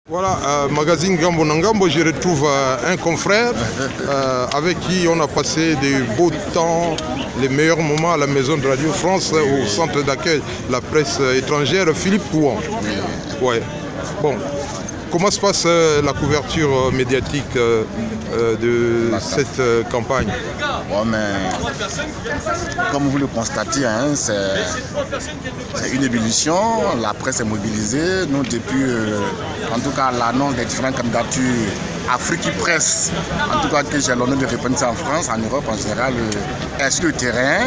Voilà, magazine Gambo Nangambo, je retrouve un confrère avec qui on a passé des beaux temps, les meilleurs moments à la Maison de Radio France, au centre d'accueil de la presse étrangère, Philippe Kouan. Ouais. Bon, comment se passe la couverture médiatique de cette campagne? Bon, mais comme vous le constatez, hein, c'est une ébullition. La presse est mobilisée. Nous, depuis en tout cas l'annonce des différentes candidatures Afrique Presse, en tout cas que j'ai l'honneur de représenter en France, en Europe en général, est sur le terrain.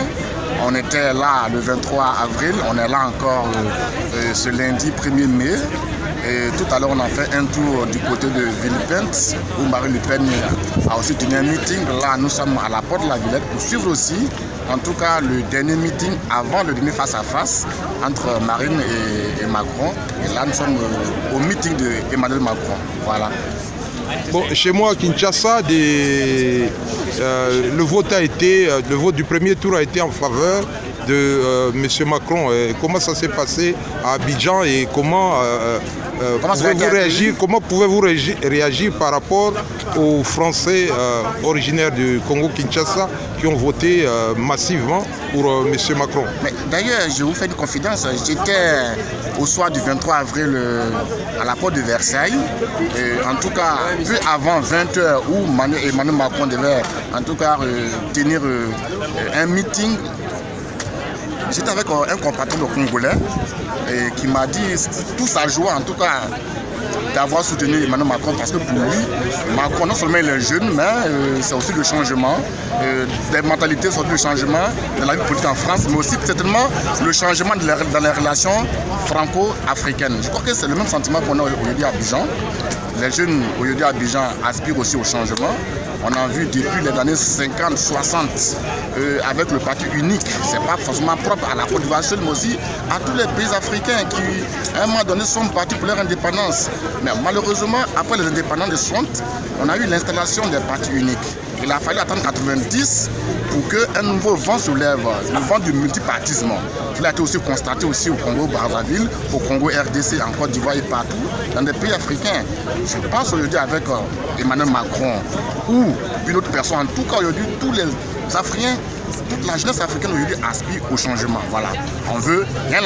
On était là le 23 avril, on est là encore ce lundi 1er mai. Et tout à l'heure, on a fait un tour du côté de Villepinte, où Marine Le Pen a aussi tenu un meeting. Là, nous sommes à la porte de la Villette pour suivre aussi, en tout cas, le dernier meeting avant le dernier face-à-face entre Marine et Macron. Et là, nous sommes au meeting d'Emmanuel Macron. Voilà. Bon, chez moi à Kinshasa, le vote du premier tour a été en faveur de M. Macron. Comment ça s'est passé à Abidjan et comment pouvez-vous réagir par rapport aux Français originaires du Congo-Kinshasa qui ont voté massivement pour M. Macron? D'ailleurs, je vous fais une confidence. J'étais au soir du 23 avril à la porte de Versailles. En tout cas, peu avant 20h où Emmanuel Macron devait en tout cas tenir un meeting. J'étais avec un compatriote congolais qui m'a dit toute sa joie en tout cas d'avoir soutenu Emmanuel Macron parce que pour lui, Macron non seulement il est jeune, mais c'est aussi le changement des mentalités, c'est le changement de la vie politique en France, mais aussi certainement le changement dans les relations franco-africaines. Je crois que c'est le même sentiment qu'on a aujourd'hui à Abidjan. Les jeunes aujourd'hui à Abidjan aspirent aussi au changement. On a vu depuis les années 50, 60, avec le parti unique, ce n'est pas forcément propre à la Côte d'Ivoire seule, mais aussi à tous les pays africains qui, à un moment donné, sont partis pour leur indépendance. Mais malheureusement, après les indépendances de 60, on a eu l'installation des partis uniques. Il a fallu attendre 90 pour qu'un nouveau vent se lève, le vent du multipartisme. Il a été aussi constaté aussi au Congo-Brazzaville, au Congo-RDC, en Côte d'Ivoire et partout, dans des pays africains. Je pense aujourd'hui avec Emmanuel Macron ou une autre personne, en tout cas aujourd'hui, tous les Africains, toute la jeunesse africaine aujourd'hui aspire au changement. Voilà. On veut, il y a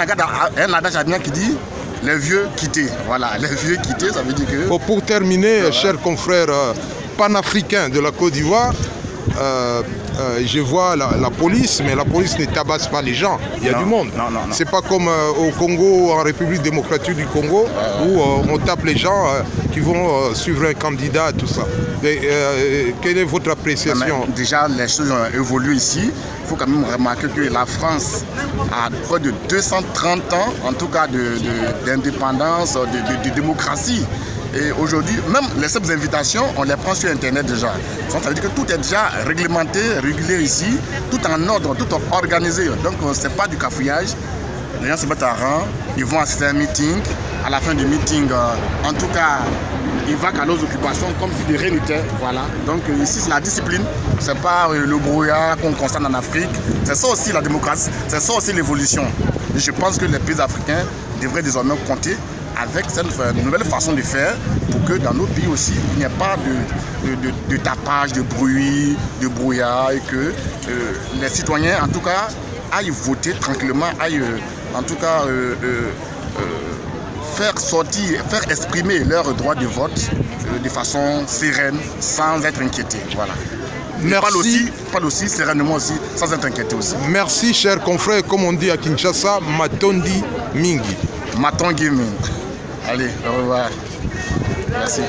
un adage à bien qui dit les vieux quittés. Voilà, les vieux quittés, ça veut dire que... Bon, pour terminer, voilà. Chers confrères panafricains de la Côte d'Ivoire, je vois la police, mais la police ne tabasse pas les gens. Il y a du monde. C'est pas comme au Congo, en République démocratique du Congo, où on tape les gens qui vont suivre un candidat, tout ça. Quelle est votre appréciation? Déjà, les choses ont évolué ici. Il faut quand même remarquer que la France a près de 230 ans, en tout cas, d'indépendance, de démocratie. Et aujourd'hui, même les simples invitations, on les prend sur Internet déjà. Ça veut dire que tout est déjà réglementé, régulé ici, tout en ordre, tout organisé. Donc, ce n'est pas du cafouillage. Les gens se mettent à rang, ils vont assister à un meeting. À la fin du meeting, en tout cas, ils vaquent à leurs occupations comme si de rien n'était. Voilà. Donc, ici, c'est la discipline. Ce n'est pas le brouillard qu'on constate en Afrique. C'est ça aussi la démocratie. C'est ça aussi l'évolution. Et je pense que les pays africains devraient désormais compter avec cette nouvelle façon de faire pour que dans nos pays aussi, il n'y ait pas de tapage, de bruit, de brouillard et que les citoyens, en tout cas, aillent voter tranquillement, aillent en tout cas faire exprimer leur droit de vote de façon sereine, sans être inquiété. Voilà. Merci. Parle aussi sereinement aussi, sans être inquiété aussi. Merci, chers confrères. Comme on dit à Kinshasa, Matondi Mingi. Matongi Mingi. Allez, au revoir. Merci.